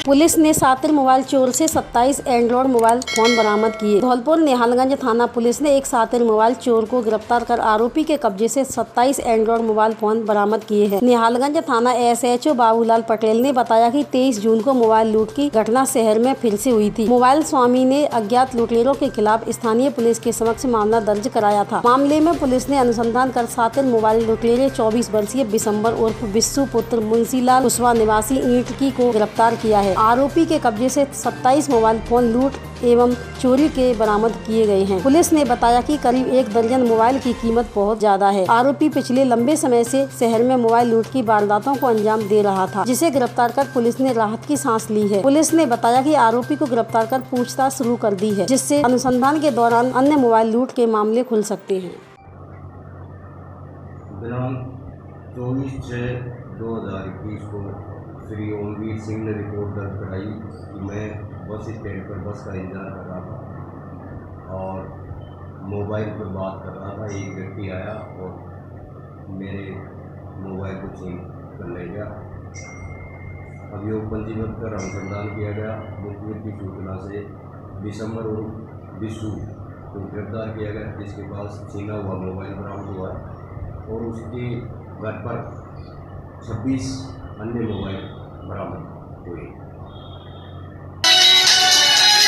Police ने सातिर mobile चोर से 27 एंड्रॉइड मोबाइल फोन बरामद किए। धौलपुर निहालगंज थाना पुलिस ने एक सातिर मोबाइल चोर को गिरफ्तार कर आरोपी के कब्जे से 27 एंड्रॉइड मोबाइल फोन बरामद किए हैं। निहालगंज थाना SHO बाबूलाल पटेल ने बताया कि 23 जून को मोबाइल लूट की घटना शहर में फिर से हुई थी। मोबाइल स्वामी ने अज्ञात लुटेरों के खिलाफ स्थानीय पुलिस के समक्ष मामला दर्ज कराया था। मामले में पुलिस ने अनुसंधान कर सातिर मोबाइल लुटेरे 24 वर्षीय बिशंबर उर्फ बिस्सू पुत्र मुंशीलाल कुशवाहा निवासी ईंटकी को गिरफ्तार किया है। आरोपी के कब्जे से 27 मोबाइल फोन लूट एवं चोरी के बरामद किए गए हैं। पुलिस ने बताया कि करीब 1 दर्जन मोबाइल की कीमत बहुत ज्यादा है। आरोपी पिछले लंबे समय से शहर में मोबाइल लूट की वारदातों को अंजाम दे रहा था, जिसे गिरफ्तार कर पुलिस ने राहत की सांस ली है। पुलिस ने बताया कि आरोपी को गिरफ्तार कर पूछताछ शुरू कर दी है, जिससे अनुसंधान के दौरान अन्य मोबाइल लूट के मामले खुल सकते हैं। दिनांक 24/6/2021 को श्री ओमवीर सिंह ने रिपोर्ट दर्ज कराई कि मैं बस स्टैंड पर बस का इंतजार कर रहा था और मोबाइल पर बात कर रहा था। एक व्यक्ति आया और मेरे मोबाइल को छीन कर ले गया। अभियोग पंजीबद्ध कर अनुसंधान किया गया। मुखबिर की सूचना से बिशंबर और बिस्सू को गिरफ्तार किया गया, जिसके पास छीना हुआ मोबाइल बरामद हुआ और उसके घर पर 26 अन्य मोबाइल बरामद हुए।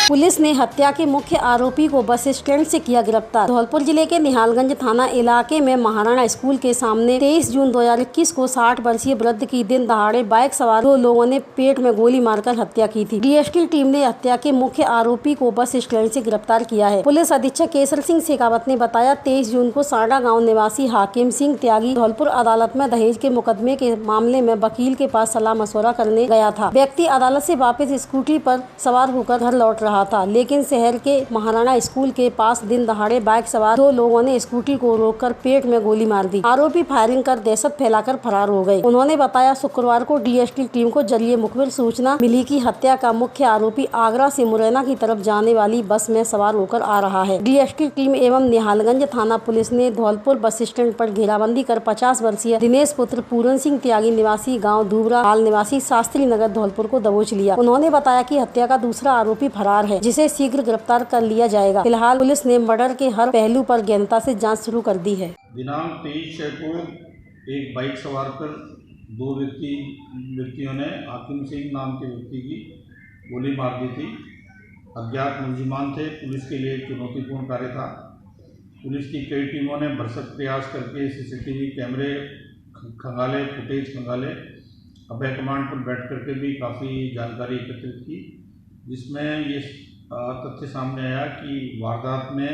पुलिस ने हत्या के मुख्य आरोपी को बस स्टैंड से किया गिरफ्तार। धौलपुर जिले के निहालगंज थाना इलाके में महाराणा स्कूल के सामने 23 जून 2021 को 60 वर्षीय वृद्ध की दिन दहाड़े बाइक सवार 2 लोगों ने पेट में गोली मारकर हत्या की थी। DST टीम ने हत्या के मुख्य आरोपी को बस स्टैंड से गिरफ्तार किया है। पुलिस अधीक्षक केसर सिंह शेखावत ने बताया, 23 जून को साड़ा गाँव निवासी हाकिम सिंह त्यागी धौलपुर अदालत में दहेज के मुकदमे के मामले में वकील के पास सलाह मशवरा करने गया था। व्यक्ति अदालत से वापस स्कूटी पर सवार होकर घर लौट रहा था, लेकिन शहर के महाराणा स्कूल के पास दिन दहाड़े बाइक सवार 2 लोगों ने स्कूटी को रोककर पेट में गोली मार दी। आरोपी फायरिंग कर दहशत फैलाकर फरार हो गए। उन्होंने बताया, शुक्रवार को DST टीम को जरिए मुखबिर सूचना मिली कि हत्या का मुख्य आरोपी आगरा से मुरैना की तरफ जाने वाली बस में सवार होकर आ रहा है। DST टीम एवं निहालगंज थाना पुलिस ने धौलपुर बस स्टैंड पर घेराबंदी कर 50 वर्षीय दिनेश पुत्र पूरन सिंह त्यागी निवासी गाँव दूबरा हाल निवासी शास्त्री नगर धौलपुर को दबोच लिया। उन्होंने बताया कि हत्या का दूसरा आरोपी फरार है, जिसे शीघ्र गिरफ्तार कर लिया जाएगा। फिलहाल पुलिस ने मर्डर के हर पहलू पर गहनता से जांच शुरू कर दी है। दिनांक 23/6 को एक बाइक सवार कर 2 व्यक्तियों ने हाकिम सिंह नाम के व्यक्ति की गोली मार दी थी। अज्ञात मुलजिमान थे। पुलिस के लिए एक चुनौतीपूर्ण कार्य था। पुलिस की कई टीमों ने भरसक प्रयास करके CCTV कैमरे खंगाले, फुटेज खंगाले, अभय कमांड पर बैठ करके भी काफ़ी जानकारी एकत्रित की, जिसमें ये तथ्य सामने आया कि वारदात में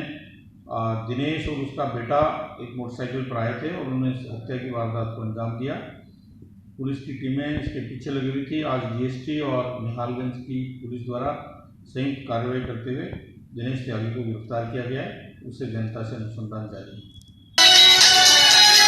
दिनेश और उसका बेटा एक मोटरसाइकिल पर आए थे और उन्होंने हत्या की वारदात को अंजाम दिया। पुलिस की टीमें इसके पीछे लगी हुई थी। आज DST और निहालगंज की पुलिस द्वारा संयुक्त कार्रवाई करते हुए दिनेश त्यागी को गिरफ्तार किया गया है। उससे गहनता से अनुसंधान जारी है।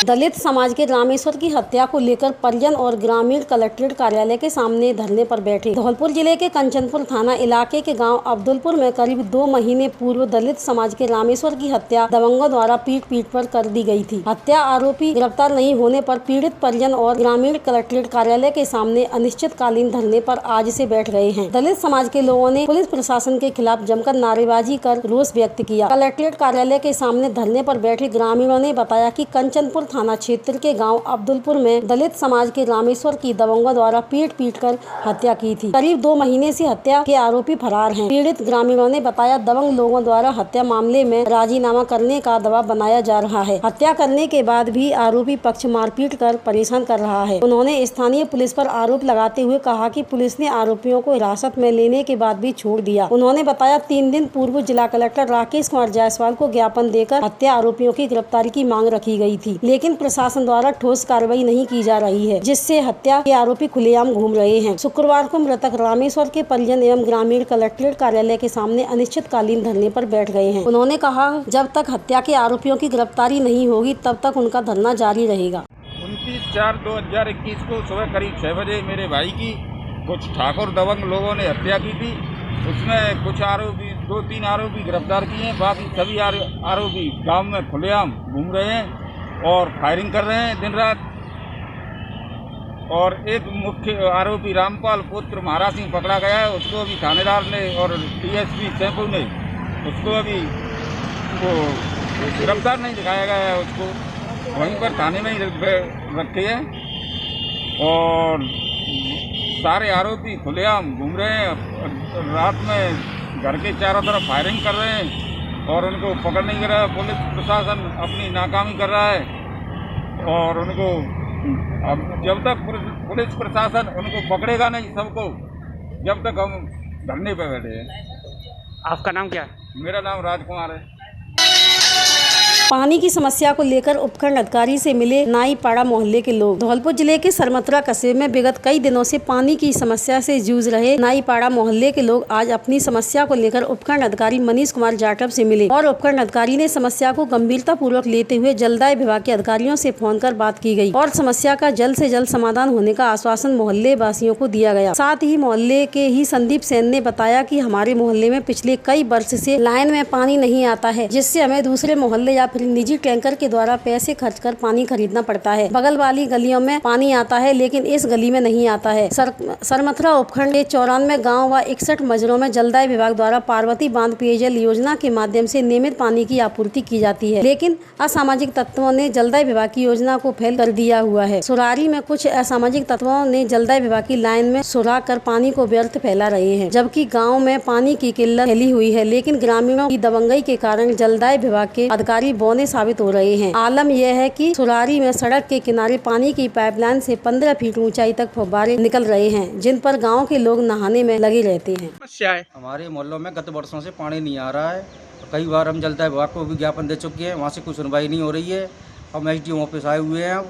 दलित समाज के रामेश्वर की हत्या को लेकर परिजन और ग्रामीण कलेक्ट्रेट कार्यालय के सामने धरने पर बैठे। धौलपुर जिले के कंचनपुर थाना इलाके के गांव अब्दुलपुर में करीब 2 महीने पूर्व दलित समाज के रामेश्वर की हत्या दबंगों द्वारा पीट पर कर दी गई थी। हत्या आरोपी गिरफ्तार नहीं होने पर पीड़ित परिजन और ग्रामीण कलेक्ट्रेट कार्यालय के सामने अनिश्चितकालीन धरने पर आज से बैठ गए हैं। दलित समाज के लोगों ने पुलिस प्रशासन के खिलाफ जमकर नारेबाजी कर रोष व्यक्त किया। कलेक्ट्रेट कार्यालय के सामने धरने पर बैठे ग्रामीणों ने बताया कि कंचनपुर थाना क्षेत्र के गांव अब्दुलपुर में दलित समाज के रामेश्वर की दबंगों द्वारा पीट कर हत्या की थी। करीब 2 महीने से हत्या के आरोपी फरार हैं। पीड़ित ग्रामीणों ने बताया, दबंग लोगों द्वारा हत्या मामले में राजीनामा करने का दबाव बनाया जा रहा है। हत्या करने के बाद भी आरोपी पक्ष मारपीट कर परेशान कर रहा है। उन्होंने स्थानीय पुलिस पर आरोप लगाते हुए कहा कि पुलिस ने आरोपियों को हिरासत में लेने के बाद भी छोड़ दिया। उन्होंने बताया, 3 दिन पूर्व जिला कलेक्टर राकेश कुमार जायसवाल को ज्ञापन देकर हत्या आरोपियों की गिरफ्तारी की मांग रखी गई थी, लेकिन प्रशासन द्वारा ठोस कार्रवाई नहीं की जा रही है, जिससे हत्या के आरोपी खुलेआम घूम रहे हैं। शुक्रवार को मृतक रामेश्वर के परिजन एवं ग्रामीण कलेक्ट्रेट कार्यालय के सामने अनिश्चितकालीन धरने पर बैठ गए हैं। उन्होंने कहा, जब तक हत्या के आरोपियों की गिरफ्तारी नहीं होगी तब तक उनका धरना जारी रहेगा। 29/4/2021 को सुबह करीब 6 बजे मेरे भाई की कुछ ठाकुर दबंग लोगों ने हत्या की थी। उसमें कुछ आरोपी 2-3 आरोपी गिरफ्तार किए हैं। बाकी सभी आरोपी गांव में खुलेआम घूम रहे हैं और फायरिंग कर रहे हैं दिन रात। और एक मुख्य आरोपी रामपाल पुत्र महाराज सिंह पकड़ा गया है। उसको अभी थानेदार ने और डीएसपी सैंपू ने उसको अभी वो गिरफ्तार नहीं दिखाया गया है, उसको वहीं पर थाने में ही रखे हैं। और सारे आरोपी खुलेआम घूम रहे हैं, रात में घर के चारों तरफ फायरिंग कर रहे हैं और उनको पकड़ नहीं कर रहा। पुलिस प्रशासन अपनी नाकामी कर रहा है और उनको अब जब तक पुलिस प्रशासन उनको पकड़ेगा नहीं सबको, जब तक हम धरने पे बैठे हैं। आपका नाम क्या है? मेरा नाम राजकुमार है। पानी की समस्या को लेकर उपखंड अधिकारी से मिले नाईपाड़ा मोहल्ले के लोग। धौलपुर जिले के सरमथुरा कस्बे में विगत कई दिनों से पानी की समस्या से जूझ रहे नाईपाड़ा मोहल्ले के लोग आज अपनी समस्या को लेकर उपखंड अधिकारी मनीष कुमार जाटव से मिले और उपखंड अधिकारी ने समस्या को गंभीरता पूर्वक लेते हुए जलदाय विभाग के अधिकारियों से फोन कर बात की गई और समस्या का जल्द से जल्द समाधान होने का आश्वासन मोहल्ले वासियों को दिया गया। साथ ही मोहल्ले के ही संदीप सेन ने बताया कि हमारे मोहल्ले में पिछले कई वर्ष से लाइन में पानी नहीं आता है, जिससे हमें दूसरे मोहल्ले या फिर निजी टैंकर के द्वारा पैसे खर्च कर पानी खरीदना पड़ता है। बगल वाली गलियों में पानी आता है लेकिन इस गली में नहीं आता है। सरमथुरा उपखंड के 94 गाँव व 61 मजरों में जलदाय विभाग द्वारा पार्वती बांध पेयजल योजना के माध्यम से नियमित पानी की आपूर्ति की जाती है, लेकिन असामाजिक तत्वों ने जलदाय विभाग की योजना को फेल कर दिया हुआ है। सुरारी में कुछ असामाजिक तत्वों ने जलदाय विभाग की लाइन में सुराख कर पानी को व्यर्थ फैला रहे हैं, जबकि गाँव में पानी की किल्लत फैली हुई है, लेकिन ग्रामीणों की दबंगई के कारण जलदाय विभाग के अधिकारी बौने साबित हो रहे हैं। आलम यह है कि सुरारी में सड़क के किनारे पानी की पाइपलाइन से 15 फीट ऊंचाई तक फव्वारे निकल रहे हैं, जिन पर गांव के लोग नहाने में लगे रहते हैं। समस्या है हमारे मोहल्लों में गत वर्षों से पानी नहीं आ रहा है। कई बार हम जलदाय विभाग को भी ज्ञापन दे चुके हैं, वहाँ से कोई सुनवाई नहीं हो रही है। हम SDO ऑफिस आए हुए हैं,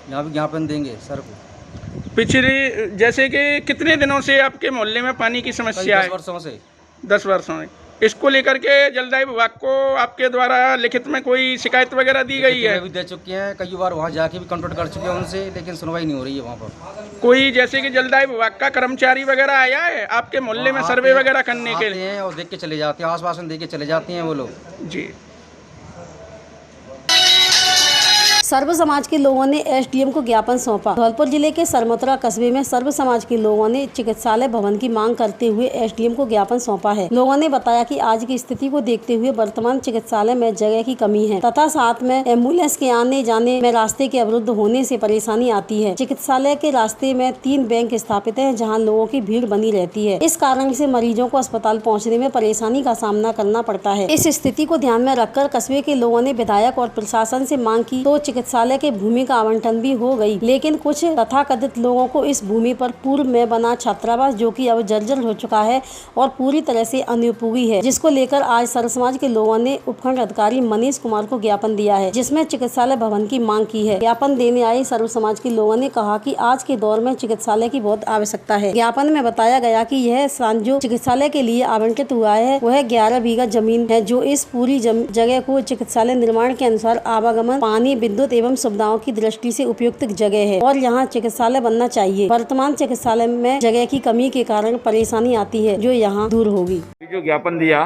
यहाँ भी ज्ञापन देंगे सर को। पिछले जैसे कि कितने दिनों से आपके मोहल्ले में पानी की समस्या है? 10 वर्षों से। 10 वर्षों में। इसको लेकर के जलदाय विभाग को आपके द्वारा लिखित में कोई शिकायत वगैरह दी गई है? भी दे चुके हैं, कई बार वहाँ जाके भी कंट्रोल कर चुके हैं उनसे, लेकिन सुनवाई नहीं हो रही है वहाँ पर। कोई जैसे कि जलदाय विभाग का कर्मचारी वगैरह आया है आपके मोहल्ले में सर्वे वगैरह करने के लिए? और देख के चले जाते हैं, आश्वासन दे के चले जाते हैं वो लोग जी। सर्व समाज के लोगों ने SDM को ज्ञापन सौंपा। धौलपुर जिले के सरमथुरा कस्बे में सर्व समाज के लोगों ने चिकित्सालय भवन की मांग करते हुए SDM को ज्ञापन सौंपा है। लोगों ने बताया कि आज की स्थिति को देखते हुए वर्तमान चिकित्सालय में जगह की कमी है तथा साथ में एम्बुलेंस के आने जाने में रास्ते के अवरुद्ध होने से परेशानी आती है। चिकित्सालय के रास्ते में 3 बैंक स्थापित है, जहाँ लोगों की भीड़ बनी रहती है। इस कारण से मरीजों को अस्पताल पहुँचने में परेशानी का सामना करना पड़ता है। इस स्थिति को ध्यान में रखकर कस्बे के लोगों ने विधायक और प्रशासन से मांग की तो चिकित्सालय के भूमि का आवंटन भी हो गई, लेकिन कुछ तथाकथित लोगों को इस भूमि पर पूर्व में बना छात्रावास, जो कि अब जर्जर हो चुका है और पूरी तरह से अनुपयोगी है, जिसको लेकर आज सर्व समाज के लोगों ने उपखंड अधिकारी मनीष कुमार को ज्ञापन दिया है, जिसमें चिकित्सालय भवन की मांग की है। ज्ञापन देने आए सर्व समाज के लोगों ने कहा कि आज के दौर में चिकित्सालय की बहुत आवश्यकता है। ज्ञापन में बताया गया कि यह स्थान जो चिकित्सालय के लिए आवंटित हुआ है वह 11 बीघा जमीन है, जो इस पूरी जगह को चिकित्सालय निर्माण के अनुसार आवागमन, पानी, विद्युत एवं सुविधाओं की दृष्टि से उपयुक्त जगह है और यहाँ चिकित्सालय बनना चाहिए। वर्तमान चिकित्सालय में जगह की कमी के कारण परेशानी आती है, जो यहाँ दूर होगी। जो ज्ञापन दिया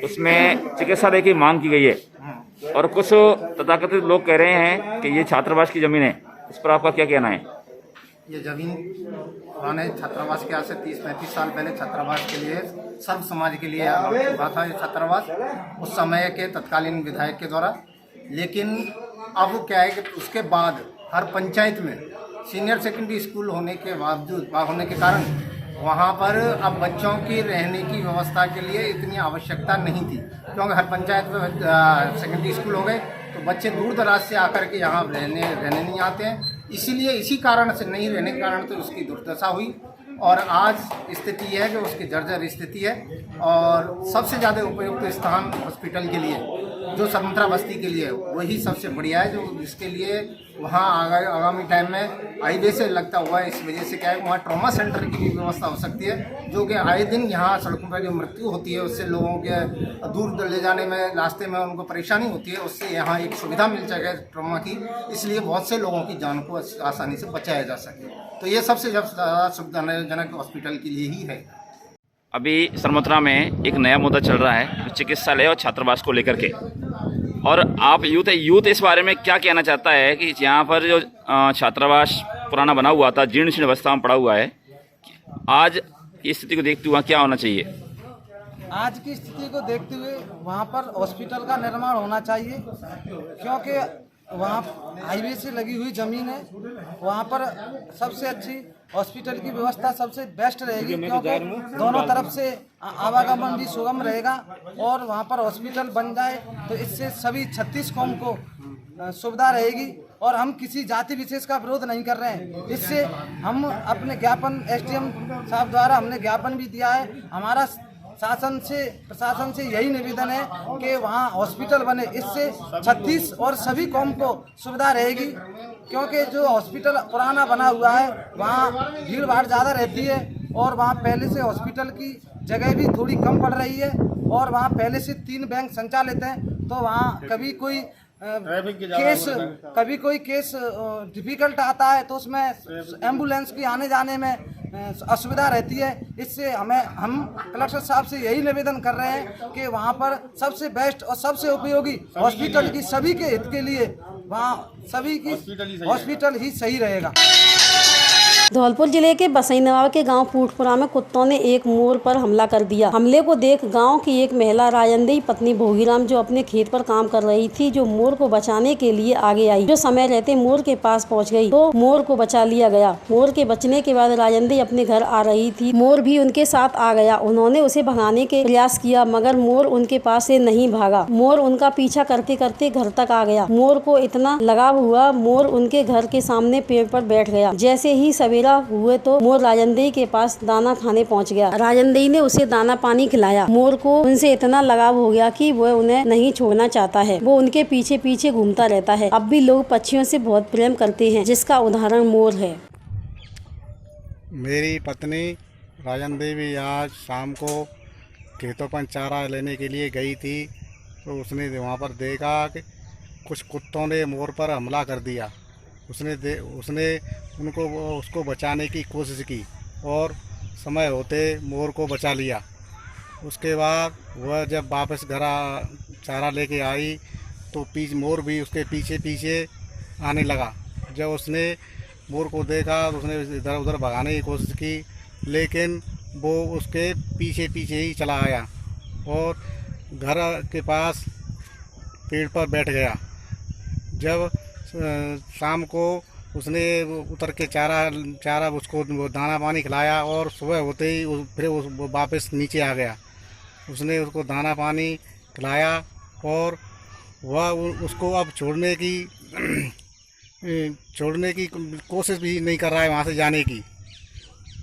उसमें चिकित्सालय की मांग की गई है और कुछ तथाकथित लोग कह रहे हैं कि ये छात्रावास की जमीन है, इस पर आपका क्या कहना है? ये जमीन पुराने छात्रावास के आज से 30-35 साल पहले छात्रावास के लिए सर्व समाज के लिए हुआ था। ये छात्रावास उस समय के तत्कालीन विधायक के द्वारा, लेकिन अब क्या है कि उसके बाद हर पंचायत में सीनियर सेकेंडरी स्कूल होने के बावजूद होने के कारण वहाँ पर अब बच्चों की रहने की व्यवस्था के लिए इतनी आवश्यकता नहीं थी, क्योंकि हर पंचायत में सेकेंडरी स्कूल हो गए तो बच्चे दूर दराज से आकर के यहाँ रहने नहीं आते हैं। इसीलिए इसी कारण से नहीं रहने के कारण तो उसकी दुर्दशा हुई और आज स्थिति है कि उसकी जर्जर स्थिति है। और सबसे ज़्यादा उपयुक्त स्थान हॉस्पिटल के लिए जो सरमथुरा बस्ती के लिए वही सबसे बढ़िया है, जो जिसके लिए वहाँ आगामी टाइम में हाईवे से लगता हुआ है। इस वजह से क्या है वहाँ ट्रॉमा सेंटर की भी व्यवस्था हो सकती है, जो कि आए दिन यहाँ सड़कों पर जो मृत्यु होती है उससे लोगों के दूर ले जाने में रास्ते में उनको परेशानी होती है, उससे यहाँ एक सुविधा मिल जाएगा ट्रॉमा की, इसलिए बहुत से लोगों की जान को आसानी से बचाया जा सके। तो ये सबसे ज़्यादा सुविधाजनक हॉस्पिटल के लिए ही है। अभी सरमथुरा में एक नया मुद्दा चल रहा है चिकित्सालय और छात्रावास को लेकर के, और आप यूथ इस बारे में क्या कहना चाहता है कि यहाँ पर जो छात्रावास पुराना बना हुआ था, जीर्ण शीर्ण अवस्था में पड़ा हुआ है। आज इस स्थिति को देखते हुए क्या होना चाहिए? आज की स्थिति को देखते हुए वहाँ पर हॉस्पिटल का निर्माण होना चाहिए, क्योंकि वहाँ हाईवे से लगी हुई ज़मीन है। वहाँ पर सबसे अच्छी हॉस्पिटल की व्यवस्था सबसे बेस्ट रहेगी, क्योंकि दोनों तरफ से आवागमन भी सुगम रहेगा। और वहाँ पर हॉस्पिटल बन जाए तो इससे सभी 36 कौम को सुविधा रहेगी। और हम किसी जाति विशेष का विरोध नहीं कर रहे हैं। इससे हम अपने ज्ञापन एसडीएम साहब द्वारा हमने ज्ञापन भी दिया है। हमारा प्रशासन से यही निवेदन है कि वहाँ हॉस्पिटल बने, इससे 36 और सभी कौम को सुविधा रहेगी। क्योंकि जो हॉस्पिटल पुराना बना हुआ है वहाँ भीड़ भाड़ ज़्यादा रहती है और वहाँ पहले से हॉस्पिटल की जगह भी थोड़ी कम पड़ रही है और वहाँ पहले से 3 बैंक संचालित हैं। तो वहाँ कभी कोई केस डिफिकल्ट आता है तो उसमें एम्बुलेंस की आने जाने में असुविधा रहती है। इससे हम कलेक्टर साहब से यही निवेदन कर रहे हैं कि वहाँ पर सबसे बेस्ट और सबसे उपयोगी हॉस्पिटल की सभी के हित के लिए वहाँ सभी की हॉस्पिटल ही सही रहेगा। धौलपुर जिले के बसईनवार के गांव फूटपुरा में कुत्तों ने एक मोर पर हमला कर दिया। हमले को देख गांव की एक महिला राजंदेई पत्नी भोगीराम जो अपने खेत पर काम कर रही थी, जो मोर को बचाने के लिए आगे आई, जो समय रहते मोर के पास पहुंच गई तो मोर को बचा लिया गया। मोर के बचने के बाद राजंदेई अपने घर आ रही थी, मोर भी उनके साथ आ गया। उन्होंने उसे भगाने के प्रयास किया मगर मोर उनके पास से नहीं भागा। मोर उनका पीछा करते करते घर तक आ गया। मोर को इतना लगाव हुआ, मोर उनके घर के सामने पेड़ पर बैठ गया। जैसे ही हुए तो मोर राजंदेई के पास दाना खाने पहुंच गया। राजंदेई ने उसे दाना पानी खिलाया। मोर को उनसे इतना लगाव हो गया कि वह उन्हें नहीं छोड़ना चाहता है, वो उनके पीछे पीछे घूमता रहता है। अब भी लोग पक्षियों से बहुत प्रेम करते हैं, जिसका उदाहरण मोर है। मेरी पत्नी राजंदेई भी आज शाम को खेतों पर चारा लेने के लिए गई थी तो उसने वहाँ पर देखा कि कुछ कुत्तों ने मोर पर हमला कर दिया। उसने उसको बचाने की कोशिश की और समय होते मोर को बचा लिया। उसके बाद वह जब वापस घर चारा लेके आई तो मोर भी उसके पीछे पीछे आने लगा। जब उसने मोर को देखा तो उसने इधर उधर भगाने की कोशिश की, लेकिन वो उसके पीछे पीछे ही चला आया और घर के पास पेड़ पर बैठ गया। जब शाम को उसने उतर के चारा उसको दाना पानी खिलाया और सुबह होते ही फिर वो वापस नीचे आ गया। उसने उसको दाना पानी खिलाया और वह उसको अब छोड़ने की कोशिश भी नहीं कर रहा है वहाँ से जाने की।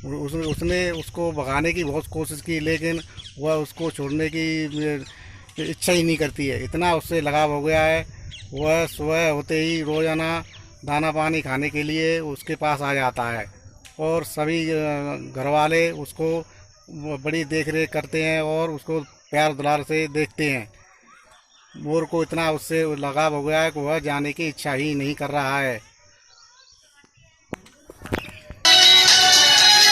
उसने उसको भगाने की बहुत कोशिश की, लेकिन वह उसको छोड़ने की इच्छा ही नहीं करती है। इतना उससे लगाव हो गया है, वह सुबह होते ही रोज़ाना दाना पानी खाने के लिए उसके पास आ जाता है और सभी घर वाले उसको बड़ी देख रेख करते हैं और उसको प्यार दुलार से देखते हैं। मोर को इतना उससे लगाव हो गया है कि वह जाने की इच्छा ही नहीं कर रहा है।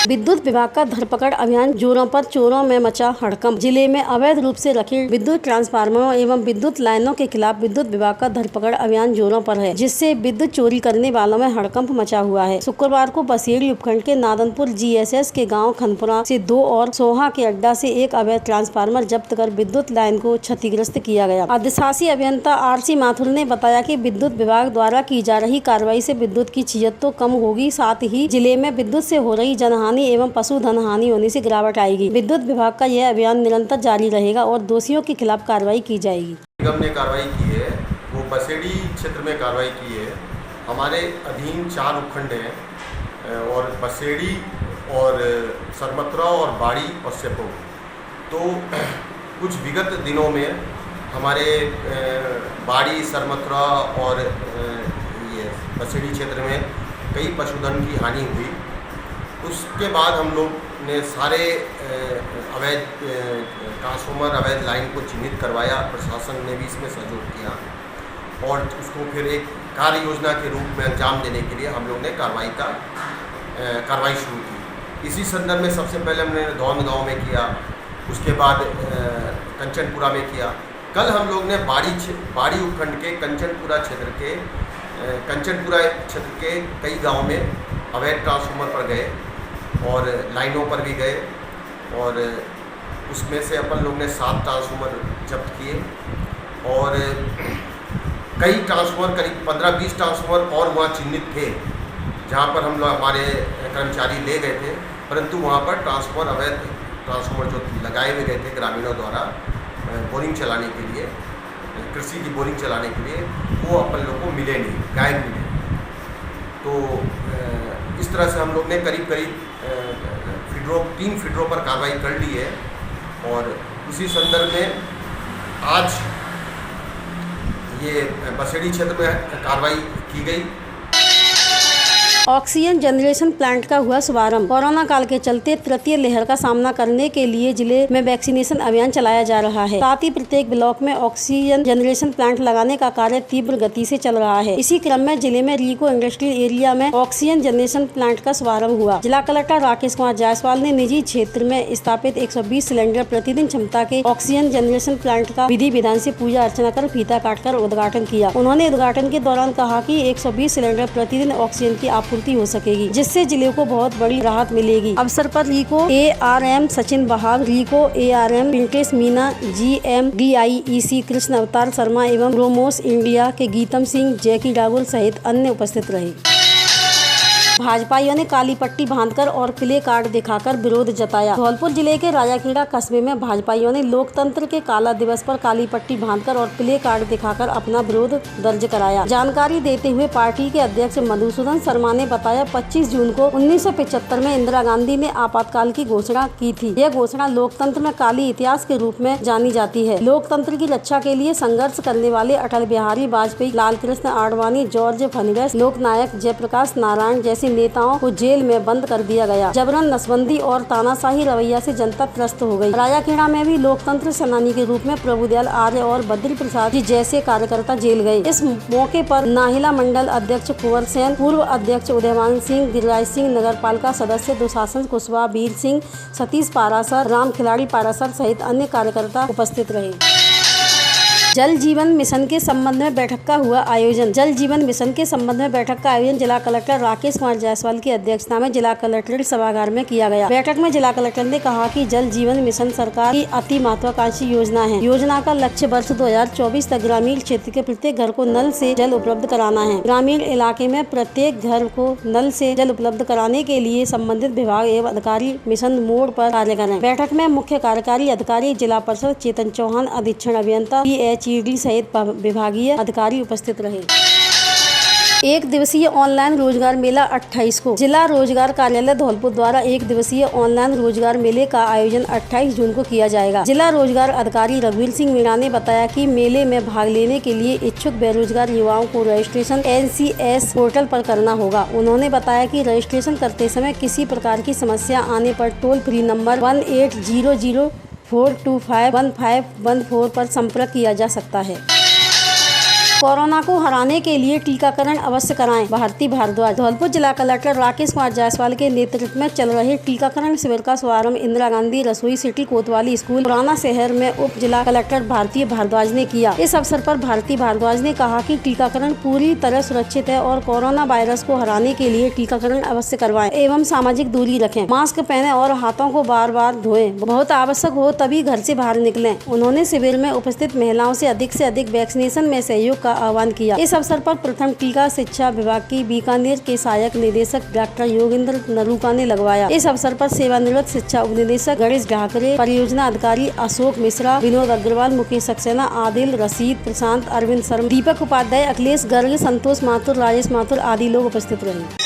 विद्युत विभाग का धरपकड़ अभियान जोरों पर, चोरों में मचा हड़कंप। जिले में अवैध रूप से रखे विद्युत ट्रांसफार्मरों एवं विद्युत लाइनों के खिलाफ विद्युत विभाग का धरपकड़ अभियान जोरों पर है, जिससे विद्युत चोरी करने वालों में हड़कंप मचा हुआ है। शुक्रवार को बसेड़ी उपखंड के नादनपुर GSS के गांव खनपुरा से 2 और सोहा के अड्डा से एक अवैध ट्रांसफार्मर जब्त कर विद्युत लाइन को क्षतिग्रस्त किया गया। अधिशासी अभियंता RC माथुर ने बताया कि विद्युत विभाग द्वारा की जा रही कार्रवाई से विद्युत की छियत तो कम होगी, साथ ही जिले में विद्युत से हो रही जनहानि एवं पशुधन हानि होने से गिरावट आएगी। विद्युत विभाग का यह अभियान निरंतर जारी रहेगा और दोषियों के खिलाफ कार्रवाई की जाएगी। निगम ने कार्रवाई की है, वो बसेड़ी क्षेत्र में कार्रवाई की है। हमारे अधीन 4 उपखंड हैं और बसेड़ी और सरमत्रा और बाड़ी और सेपो। तो कुछ विगत दिनों में हमारे बाड़ी, सरमत्रा और ये बसेड़ी क्षेत्र में कई पशुधन की हानि हुई। उसके बाद हम लोग ने सारे अवैध ट्रांसफार्मर, अवैध लाइन को चिन्हित करवाया। प्रशासन ने भी इसमें सहयोग किया और उसको फिर एक कार्य योजना के रूप में अंजाम देने के लिए हम लोग ने कार्रवाई शुरू की। इसी संदर्भ में सबसे पहले हमने धौन गाँव में किया, उसके बाद कंचनपुरा में किया। कल हम लोग ने बाड़ी उपखंड के कंचनपुरा क्षेत्र के कई गाँव में अवैध ट्रांसफार्मर पर गए और लाइनों पर भी गए और उसमें से अपन लोग ने 7 ट्रांसफार्मर जब्त किए और कई ट्रांसफार्मर करीब 15-20 ट्रांसफार्मर और वहाँ चिन्हित थे जहाँ पर हम लोग हमारे कर्मचारी ले गए थे, परंतु वहाँ पर ट्रांसफार्मर अवैध ट्रांसफार्मर जो लगाए हुए गए थे ग्रामीणों द्वारा बोरिंग चलाने के लिए, कृषि की बोरिंग चलाने के लिए, वो अपन लोग को मिले नहीं, गायब मिले। तो इस तरह से हम लोग ने करीब 3 फीडरों पर कार्रवाई कर ली है और उसी संदर्भ में आज ये बसेड़ी क्षेत्र में कार्रवाई की गई। ऑक्सीजन जनरेशन प्लांट का हुआ शुभारंभ। कोरोना काल के चलते तृतीय लहर का सामना करने के लिए जिले में वैक्सीनेशन अभियान चलाया जा रहा है। साथ ही प्रत्येक ब्लॉक में ऑक्सीजन जनरेशन प्लांट लगाने का कार्य तीव्र गति से चल रहा है। इसी क्रम में जिले में रीको इंडस्ट्रियल एरिया में ऑक्सीजन जनरेशन प्लांट का शुभारंभ हुआ। जिला कलेक्टर राकेश कुमार जायसवाल ने निजी क्षेत्र में स्थापित 120 सिलेंडर प्रतिदिन क्षमता के ऑक्सीजन जनरेशन प्लांट का विधि विधान से पूजा अर्चना कर फीता काटकर उद्घाटन किया। उन्होंने उद्घाटन के दौरान कहा कि 120 सिलेंडर प्रतिदिन ऑक्सीजन की आपूर्ति हो सकेगी, जिससे जिले को बहुत बड़ी राहत मिलेगी। अवसर पर RIICO ARM Sachin Bohag, RIICO ARM Pinkesh Meena, GM DIEC Krishna अवतार शर्मा एवं ब्रोमोस इंडिया के गीतम सिंह, जैकी डागुल सहित अन्य उपस्थित रहे। भाजपाइयों ने काली पट्टी बांधकर और प्ले कार्ड दिखाकर विरोध जताया। धौलपुर जिले के राजाखेड़ा कस्बे में भाजपाइयों ने लोकतंत्र के काला दिवस पर काली पट्टी बांधकर और प्ले कार्ड दिखाकर अपना विरोध दर्ज कराया। जानकारी देते हुए पार्टी के अध्यक्ष मधुसूदन शर्मा ने बताया, 25 जून को 1975 में इंदिरा गांधी ने आपातकाल की घोषणा की थी। यह घोषणा लोकतंत्र में काली इतिहास के रूप में जानी जाती है। लोकतंत्र की रक्षा के लिए संघर्ष करने वाले अटल बिहारी वाजपेयी, लाल कृष्ण आडवाणी, जॉर्ज फर्नांडिस, लोकनायक जयप्रकाश नारायण जैसे नेताओं को जेल में बंद कर दिया गया। जबरन नसबंदी और तानाशाही रवैया से जनता त्रस्त हो गई। राजाखेड़ा में भी लोकतंत्र सेनानी के रूप में प्रभुदयाल आर्य और बद्री प्रसाद जी जैसे कार्यकर्ता जेल गए। इस मौके पर नाहिला मंडल अध्यक्ष कुंवर सेन, पूर्व अध्यक्ष उदयमान सिंह, गिरिराज सिंह, नगर पालिका सदस्य दुशासन कुशवाहा, वीर सिंह, सतीश पारासर, राम खिलाड़ी पारासर सहित अन्य कार्यकर्ता उपस्थित रहे। जल जीवन मिशन के संबंध में बैठक का हुआ आयोजन। जल जीवन मिशन के संबंध में बैठक का आयोजन जिला कलेक्टर राकेश कुमार जायसवाल की अध्यक्षता में जिला कलेक्ट्रेट सभागार में किया गया। बैठक में जिला कलेक्टर ने कहा कि जल जीवन मिशन सरकार की अति महत्वाकांक्षी योजना है। योजना का लक्ष्य वर्ष 2024 तक ग्रामीण क्षेत्र के प्रत्येक घर को नल से जल उपलब्ध कराना है। ग्रामीण इलाके में प्रत्येक घर को नल से जल उपलब्ध कराने के लिए संबंधित विभाग एवं अधिकारी मिशन मोड पर कार्य करें। बैठक में मुख्य कार्यकारी अधिकारी जिला परिषद चेतन चौहान, अधीक्षण अभियंता PHED सहित विभागीय अधिकारी उपस्थित रहे। एक दिवसीय ऑनलाइन रोजगार मेला 28 को जिला रोजगार कार्यालय धौलपुर द्वारा एक दिवसीय ऑनलाइन रोजगार मेले का आयोजन 28 जून को किया जाएगा। जिला रोजगार अधिकारी रघुवीर सिंह मीणा ने बताया कि मेले में भाग लेने के लिए इच्छुक बेरोजगार युवाओं को रजिस्ट्रेशन NCS पोर्टल पर करना होगा। उन्होंने बताया कि रजिस्ट्रेशन करते समय किसी प्रकार की समस्या आने पर टोल फ्री नंबर 1800-425-1514 पर संपर्क किया जा सकता है। कोरोना को हराने के लिए टीकाकरण अवश्य कराएं। भारती भारद्वाज। धौलपुर जिला कलेक्टर राकेश कुमार जायसवाल के नेतृत्व में चल रहे टीकाकरण शिविर का शुभारंभ इंदिरा गांधी रसोई सिटी कोतवाली स्कूल पुराना शहर में उप जिला कलेक्टर भारती भारद्वाज ने किया। इस अवसर पर भारती भारद्वाज ने कहा कि टीकाकरण पूरी तरह सुरक्षित है और कोरोना वायरस को हराने के लिए टीकाकरण अवश्य करवाएं एवं सामाजिक दूरी रखें, मास्क पहने और हाथों को बार बार धोएं। बहुत आवश्यक हो तभी घर से बाहर निकलें। उन्होंने शिविर में उपस्थित महिलाओं से अधिक वैक्सीनेशन में सहयोग का आह्वान किया। इस अवसर पर प्रथम टीका शिक्षा विभाग की बीकानेर के सहायक निदेशक डॉक्टर योगेंद्र नरूका ने लगवाया। इस अवसर पर सेवानिवृत्त शिक्षा उपनिदेशक गणेश ढाकरे, परियोजना अधिकारी अशोक मिश्रा, विनोद अग्रवाल, मुकेश सक्सेना, आदिल रशीद, प्रशांत, अरविंद शर्मा, दीपक उपाध्याय, अखिलेश गर्ग, संतोष माथुर, राजेश माथुर आदि लोग उपस्थित रहे।